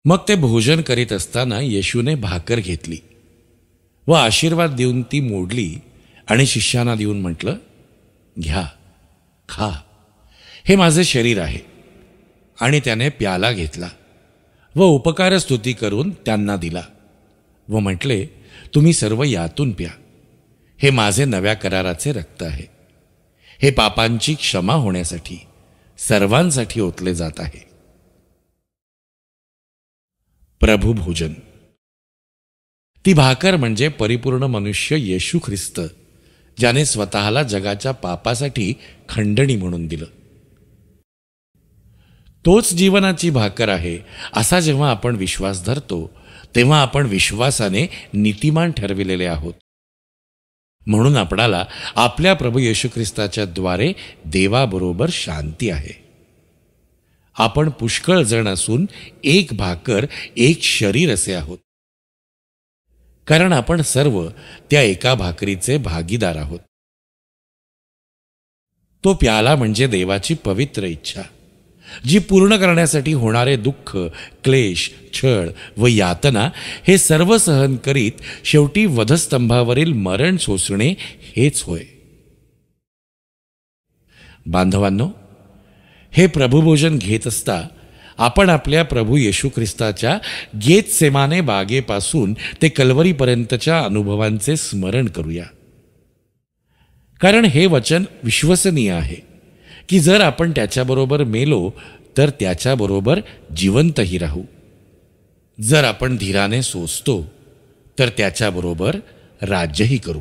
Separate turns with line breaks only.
मग ते भोजन करीत असताना येशूने भाकर घेतली व आशीर्वाद देऊन ती मोडली आणि शिष्यांना देऊन म्हटलं, घ्या, खा, हे माझे शरीर आहे. आणि त्याने प्याला घेतला व उपकार स्तुती करून त्यांना दिला व म्हटले, तुम्ही सर्व यातून प्या, हे माझे नव्या कराराचे रक्त आहे. हे पापांची क्षमा होण्यासाठी सर्वांसाठी ओतले जात आहे. प्रभू भोजन. ती भाकर म्हणजे परिपूर्ण मनुष्य येशू ख्रिस्त, ज्याने स्वतःला जगाच्या पापासाठी खंडणी म्हणून दिलं. तोच जीवनाची भाकर आहे असा जेव्हा आपण विश्वास धरतो तेव्हा आपण विश्वासाने नीतिमान ठरविलेले आहोत. म्हणून आपणाला आपल्या प्रभू येशू ख्रिस्ताच्या द्वारे देवाबरोबर शांती आहे. आपण पुष्कळ जण असून एक भाकर, एक शरीर असे आहोत, कारण आपण सर्व त्या एका भाकरीचे भागीदार आहोत. तो प्याला म्हणजे देवाची पवित्र इच्छा, जी पूर्ण करण्यासाठी होणारे दुःख, क्लेश, छळ व यातना हे सर्व सहन करीत शेवटी वधस्तंभावरील मरण सोसणे हेच होय. बांधवांनो, हे प्रभुभोजन घेत असता आपण आपल्या प्रभू येशू ख्रिस्ताच्या गेतसेमाने बागेपासून ते कल्वरीपर्यंतच्या अनुभवांचे स्मरण करूया. कारण हे वचन विश्वसनीय आहे की जर आपण त्याच्याबरोबर मेलो तर त्याच्याबरोबर जिवंतही राहू. जर आपण धीराने सोसतो तर त्याच्याबरोबर राज्यही करू.